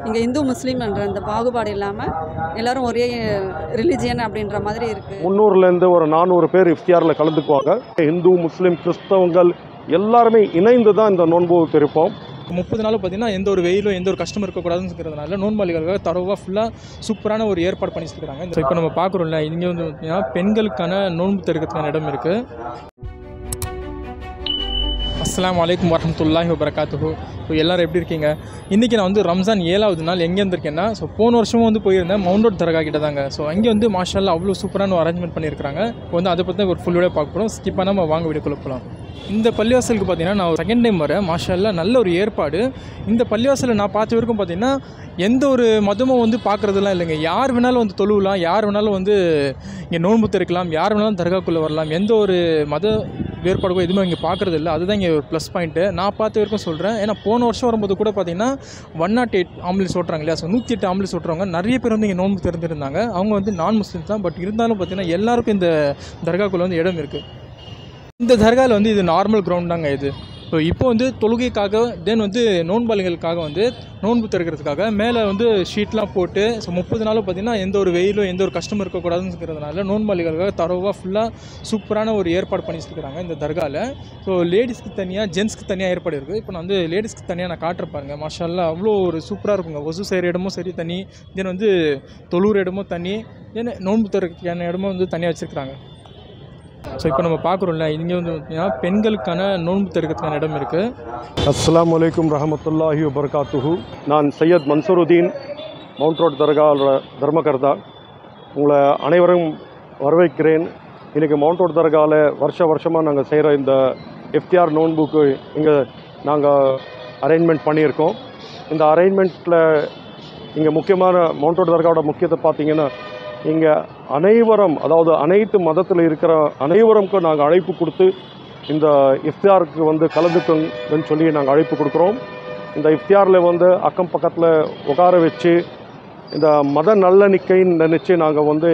இங்கே இந்து முஸ்லீம் என்ற அந்த பாகுபாடு இல்லாமல் எல்லோரும் ஒரே ரிலிஜியன் அப்படின்ற மாதிரி இருக்குது. 300லேருந்து ஒரு 400 பேர் இஃப்தியாரில் கலந்துக்குவாங்க. இந்து முஸ்லீம் கிறிஸ்தவங்கள் எல்லாருமே இணைந்து தான் இந்த நோன்பு இருப்போம். 30 நாள் பார்த்தீங்கன்னா எந்த ஒரு வெயிலும் எந்த ஒரு கஷ்டமும் இருக்கக்கூடாதுங்கிறதுனால நோன்பாளிகளுக்காக தரவாக ஃபுல்லாக சூப்பரான ஒரு ஏற்பாடு பண்ணி வச்சுருக்காங்க. ஸோ இப்போ நம்ம பார்க்குறோம்ல, இங்கே வந்து பார்த்தீங்கன்னா பெண்களுக்கான நோன்பு திறக்கிறதுக்கான இடம் இருக்குது. அஸ்ஸலாமு அலைக்கும் வரஹ்மத்துல்லாஹி வபரகாத்துஹு. ஸோ எல்லோரும் எப்படி இருக்கீங்க? இன்றைக்கி நான் வந்து ரம்ஜான் 7வது நாள் எங்கே இருந்திருக்கேன்னா, ஸோ போன வருஷமும் வந்து போயிருந்தேன் மவுண்ட் ரோட் தர்கா கிட்ட தாங்க. ஸோ அங்கே வந்து மாஷாஅல்லாஹ் அவ்வளோ சூப்பரான ஒரு அரேஞ்ச்மெண்ட் பண்ணியிருக்காங்க. இப்போ வந்து அதை பற்றி ஒரு ஃபுல் வீடியோ பார்க்க போகிறோம். ஸ்கிப் பண்ணாமல் வாங்க வீடியோக்குள்ள போகலாம். இந்த பள்ளிவாசலுக்கு பார்த்தீங்கன்னா நான் செகண்ட் டைம் வரேன். மாஷாஅல்லாஹ் நல்ல ஒரு ஏற்பாடு. இந்த பள்ளிவாசலில் நான் பார்த்த வரைக்கும் பார்த்தீங்கன்னா எந்த ஒரு மதமும் வந்து பார்க்குறதுலாம் இல்லைங்க. யார் வேணாலும் வந்து தொழுவலாம், யார் வேணாலும் வந்து இங்கே நோன்பு திறக்கலாம், யார் வேணாலும் தர்காக்குள்ளே வரலாம். எந்த ஒரு மத வேறுபாடுக்கோ எதுவுமே இங்கே பார்க்குறது இல்லை. அதுதான் இங்கே ஒரு ப்ளஸ் பாயிண்ட்டு நான் பார்த்த வரைக்கும் சொல்கிறேன். ஏன்னா போன வருஷம் வரும்போது கூட பார்த்தீங்கன்னா 108 ஆம்புலன்ஸ் ஓட்டுறாங்க இல்லையா? ஸோ 108 ஆம்புலன்ஸ் ஓட்டுறவங்க நிறைய பேர் வந்து இங்கே நோன்பு திறந்துருந்தாங்க. அவங்க வந்து நான் முஸ்லீம்ஸ் தான். பட் இருந்தாலும் பார்த்தீங்கன்னா எல்லாருக்கும் இந்த தர்காக்குள்ளே வந்து இடம் இருக்குது. இந்த தர்காவில் வந்து இது நார்மல் கிரவுண்ட் தாங்க இது. ஸோ இப்போ வந்து தொழுகைக்காக தென் வந்து நோன்பாளிகளுக்காக வந்து நோன்பு திறக்கிறதுக்காக மேலே வந்து ஷீட்லாம் போட்டு, ஸோ 30 நாளும் பார்த்திங்கன்னா எந்த ஒரு வெயிலும் எந்த ஒரு கஷ்டமும் இருக்கக்கூடாதுங்கிறதுனால நோன்பாளிகளுக்காக தரவாக ஃபுல்லாக சூப்பரான ஒரு ஏற்பாடு பண்ணி வச்சுருக்காங்க இந்த தர்காவில். ஸோ லேடிஸ்க்கு தனியாக ஜென்ஸ்க்கு தனியாக ஏற்பாடு இருக்குது. இப்போ நான் வந்து லேடிஸ்க்கு தனியாக நான் காட்டுற பாருங்க. மாஷாஅல்லாஹ் அவ்வளோ ஒரு சூப்பராக இருக்குங்க. ஒசு செய்கிற இடமும் சரி தனி, தென் வந்து தொழுகிற இடமும் தனி, தென் நோன்பு திறக்கிறதுக்கான இடமும் வந்து தனியாக வச்சுருக்காங்க. ஸோ இப்போ நம்ம பார்க்குறோம்ல, இங்கே வந்து பார்த்தீங்கன்னா பெண்களுக்கான நோன்பு திறக்கிறதுக்கான இடம் இருக்குது. அஸ்ஸலாமு அலைக்கும் ரஹமத்துல்லாஹி வபரகாத்துஹு. நான் சையத் மன்சூருதீன், மவுண்ட் ரோட் தர்காவோட தர்மகர்தா. உங்களை அனைவரும் வரவேற்கிறேன். இன்றைக்கி மவுண்ட் ரோட் தர்காவில் வருஷமாக நாங்கள் செய்கிற இந்த இஃப்தியார் நோன்புக்கு இங்கே நாங்கள் அரேஞ்ச்மெண்ட் பண்ணியிருக்கோம். இந்த அரேஞ்ச்மெண்ட்டில் இங்கே முக்கியமான மவுண்ட் ரோட் தர்காவோட முக்கியத்தை பார்த்தீங்கன்னா, இங்கே அனைவரும், அதாவது அனைத்து மதத்தில் இருக்கிற அனைவருக்கும் நாங்கள் அழைப்பு கொடுத்து இந்த இஃப்தியாருக்கு வந்து கலந்துக்கணுன்னு சொல்லி நாங்கள் அழைப்பு கொடுக்குறோம். இந்த இஃப்தியாரில் வந்து அக்கம் பக்கத்தில் உட்கார வச்சு இந்த மத நல்லெண்ணிக்கைன்னு நினச்சி நாங்கள் வந்து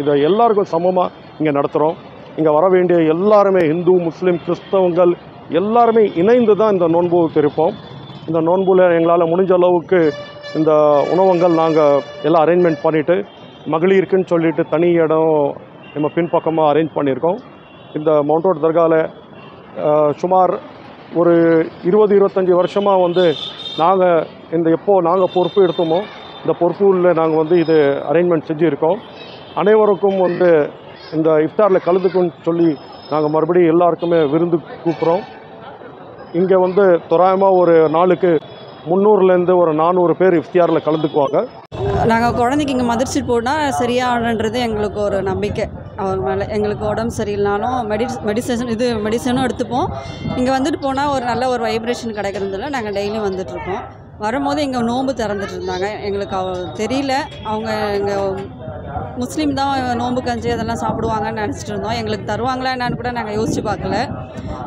இதை எல்லாருக்கும் சமமாக இங்கே நடத்துகிறோம். இங்கே வர வேண்டிய எல்லாருமே இந்து முஸ்லீம் கிறிஸ்தவங்கள் எல்லாருமே இணைந்து தான் இந்த நோன்பு இருப்போம். இந்த நோன்புல எங்களால் முடிஞ்ச அளவுக்கு இந்த உணவங்கள் நாங்கள் எல்லாம் அரேஞ்ச்மெண்ட் பண்ணிவிட்டு, மகளிருக்குன்னு சொல்லிட்டு தனி இடம் நம்ம பின்பக்கமாக அரேஞ்ச் பண்ணியிருக்கோம். இந்த மவுண்ட் ரோட் தர்காவில் சுமார் ஒரு 20-25 வருஷமாக வந்து நாங்கள் நாங்கள் பொறுப்பு எடுத்தோமோ இந்த பொறுப்பில் நாங்கள் வந்து இது அரேஞ்ச்மெண்ட் செஞ்சுருக்கோம். அனைவருக்கும் வந்து இந்த இஃப்தாரில் கலந்துக்குன்னு சொல்லி நாங்கள் மறுபடியும் எல்லாருக்குமே விருந்து கூப்பிட்றோம். இங்கே வந்து தோராயமாக ஒரு நாளுக்கு 300லேருந்து ஒரு 400 பேர் இஃப்தியாரில் கலந்துக்குவாங்க. நாங்கள் குழந்தைக்கு இங்கே மதர்ஷீட் போட்டால் சரியாகன்றது எங்களுக்கு ஒரு நம்பிக்கை அவங்க மேலே. எங்களுக்கு உடம்பு சரியில்லைனாலும் மெடிசனும் எடுத்துப்போம். இங்கே வந்துட்டு போனால் ஒரு நல்ல ஒரு வைப்ரேஷன் கிடைக்கிறதுல நாங்கள் டெய்லியும் வந்துட்டுருக்கோம். வரும்போது இங்கே நோன்பு திறந்துட்டு இருந்தாங்க. எங்களுக்கு தெரியல, அவங்க இங்கே முஸ்லீம் தான் நோன்பு கஞ்சி அதெல்லாம் சாப்பிடுவாங்கன்னு நினச்சிட்டு இருந்தோம். எங்களுக்கு தருவாங்களா என்னன்னு கூட நாங்கள் யோசித்து பார்க்கல.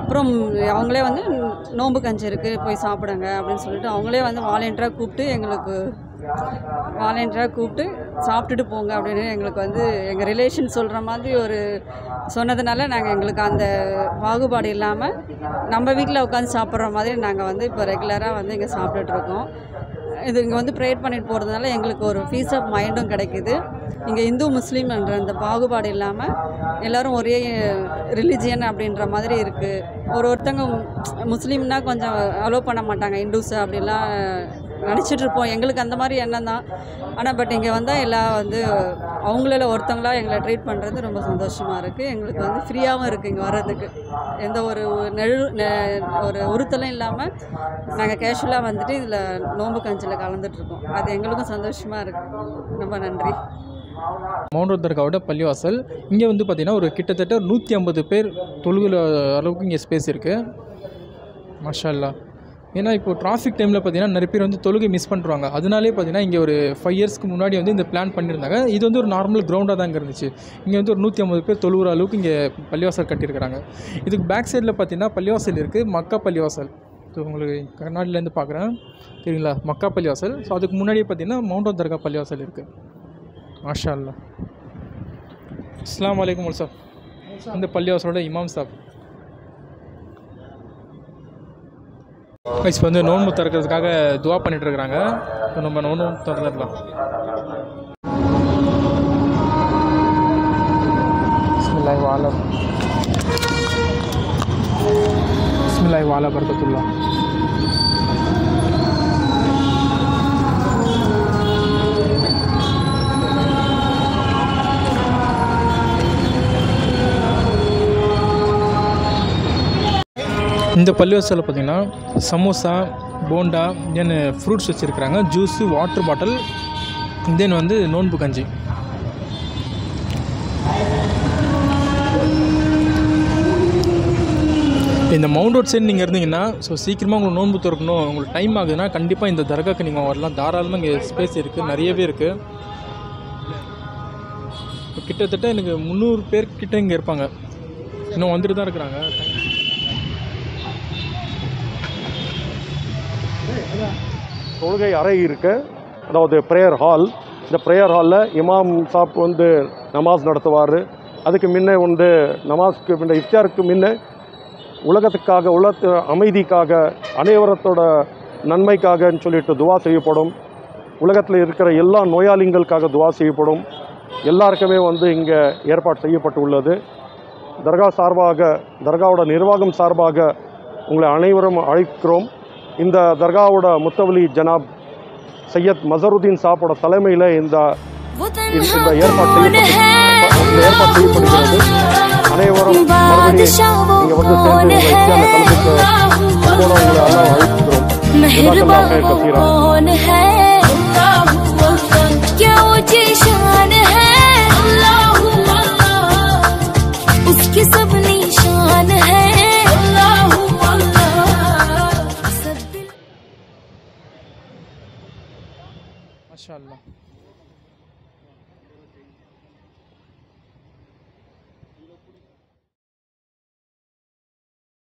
அப்புறம் அவங்களே வந்து நோன்பு கஞ்சி இருக்குது போய் சாப்பிடுங்க அப்படின்னு சொல்லிட்டு அவங்களே வந்து வாலண்டியராக கூப்பிட்டு சாப்பிட்டுட்டு போங்க அப்படின்னு எங்களுக்கு வந்து எங்கள் ரிலேஷன் சொல்கிற மாதிரி ஒரு சொன்னதுனால நாங்கள் எங்களுக்கு அந்த பாகுபாடு இல்லாமல் நம்ம வீட்டில் உட்காந்து சாப்பிட்ற மாதிரி நாங்கள் வந்து இப்போ ரெகுலராக வந்து இங்கே சாப்பிட்டுட்ருக்கோம். இது இங்கே வந்து ப்ரேயர் பண்ணிட்டு போகிறதுனால எங்களுக்கு ஒரு பீஸ் ஆஃப் மைண்டும் கிடைக்கிது. இங்கே இந்து முஸ்லீம் என்ற அந்த பாகுபாடு இல்லாமல் எல்லோரும் ஒரே ரிலிஜியன் அப்படின்ற மாதிரி இருக்குது. ஒருத்தங்க முஸ்லீம்னா கொஞ்சம் அலோவ் பண்ண மாட்டாங்க, இந்துஸை அப்படிலாம் நினச்சிட்ருப்போம். எங்களுக்கு அந்த மாதிரி எண்ணம் தான். ஆனால் பட் இங்கே வந்தால் எல்லாம் வந்து அவங்கள ஒருத்தங்களாக எங்களை ட்ரீட் பண்ணுறது ரொம்ப சந்தோஷமாக இருக்குது. எங்களுக்கு வந்து ஃப்ரீயாகவும் இருக்குது இங்கே வர்றதுக்கு. எந்த ஒரு ஒரு உறுத்தலும் இல்லாமல் நாங்கள் கேஷுவலாக வந்துட்டு இதில் நோன்பு கஞ்சியில் கலந்துட்டுருக்கோம். அது எங்களுக்கும் சந்தோஷமாக இருக்குது. ரொம்ப நன்றி. மவுண்ட் ரோட் தர்காவோட பள்ளிவாசல் இங்கே வந்து பார்த்திங்கன்னா ஒரு கிட்டத்தட்ட 150 பேர் தொழுகிற அளவுக்கு இங்கே ஸ்பேஸ் இருக்குது. மாஷாஅல்லாஹ். ஏன்னா இப்போது டிராஃபிக் டைமில் பார்த்திங்கன்னா நிறைய பேர் வந்து தொழுகை மிஸ் பண்ணுறாங்க. அதனாலே பார்த்திங்கன்னா இங்கே ஒரு 5 இயர்ஸ்க்கு முன்னாடி வந்து இந்த பிளான் பண்ணியிருந்தாங்க. இது வந்து ஒரு நார்மல் கிரவுண்டாக தாங்க இருந்துச்சு. இங்கே வந்து ஒரு 150 பேர் தொழுகிற அளவுக்கு இங்கே பள்ளிவாசல் கட்டியிருக்கிறாங்க. இதுக்கு பேக் சைடில் பார்த்திங்கன்னா பள்ளிவாசல் இருக்குது, மக்கா பள்ளிவாசல். ஸோ உங்களுக்கு கர்நாடகலேருந்து பார்க்குறேன் சரிங்களா, மக்கா பள்ளிவாசல். ஸோ அதுக்கு முன்னாடியே பார்த்திங்கன்னா மவுண்ட் ரோட் தர்கா பள்ளிவாசல் இருக்குது. மாஷாஅல்லாஹ். அஸ்ஸலாமு அலைக்கும் சார். இந்த பள்ளிவாசலோட இமாம் சாப். இப்போ வந்து நோன்பு திறக்கிறதுக்காக துவா பண்ணிட்டு இருக்கிறாங்க. இப்போ நம்ம நோன்பு திறந்துடலாம். பிஸ்மில்லாஹி வ அலா பரக்கத்துல்லாஹ். இந்த பள்ளிவாசலில் பார்த்திங்கன்னா சமோசா, போண்டா, தென் ஃப்ரூட்ஸ் வச்சுருக்குறாங்க, ஜூஸு, வாட்டர் பாட்டில், தென் வந்து நோன்பு கஞ்சி. இந்த மவுண்ட் ரோட் சைடு நீங்கள் இருந்தீங்கன்னா சீக்கிரமாக உங்களுக்கு நோன்பு திறக்கணும், உங்களுக்கு டைம் ஆகுதுன்னா கண்டிப்பாக இந்த தர்காவுக்கு நீங்கள் வரலாம். தாராளமாக இங்கே ஸ்பேஸ் இருக்குது, நிறையவே இருக்குது. இப்போ கிட்டத்தட்ட எனக்கு 300 பேர்கிட்ட இங்கே இருப்பாங்க, இன்னும் வந்துட்டு தான் இருக்கிறாங்க. தொழுகை அறை இருக்குது, அதாவது ப்ரேயர் ஹால். இந்த ப்ரேயர் ஹாலில் இமாம் சாப் வந்து நமாஸ் நடத்துவார். அதுக்கு முன்னே வந்து நமாஸ்க்கு முன்ன இஃப்தாருக்கு முன்னே உலகத்துக்காக, உலகத்து அமைதிக்காக, அனைவரத்தோட நன்மைக்காகன்னு சொல்லிட்டு துவா செய்யப்படும். உலகத்தில் இருக்கிற எல்லா நோயாளிகளுக்காக துவா செய்யப்படும். எல்லாருக்குமே வந்து இங்கே ஏற்பாடு செய்யப்பட்டு உள்ளது. தர்கா சார்பாக, தர்காவோட நிர்வாகம் சார்பாக உங்களை அனைவரும் அழைக்கிறோம். இந்த தர்காவோட முத்தவலி ஜனாப் சையத் மசருதீன் சாப்போட தலைமையில் இந்த ஏற்பாடு செய்யப்படுகிறது. அனைவரும் மறுபடியும் இங்கே வந்து சேர்ந்து இஸ்லாமிய கல்விக்கு உங்களை எல்லாம் அழைக்கிறோம். மாஷா அல்லாஹ்.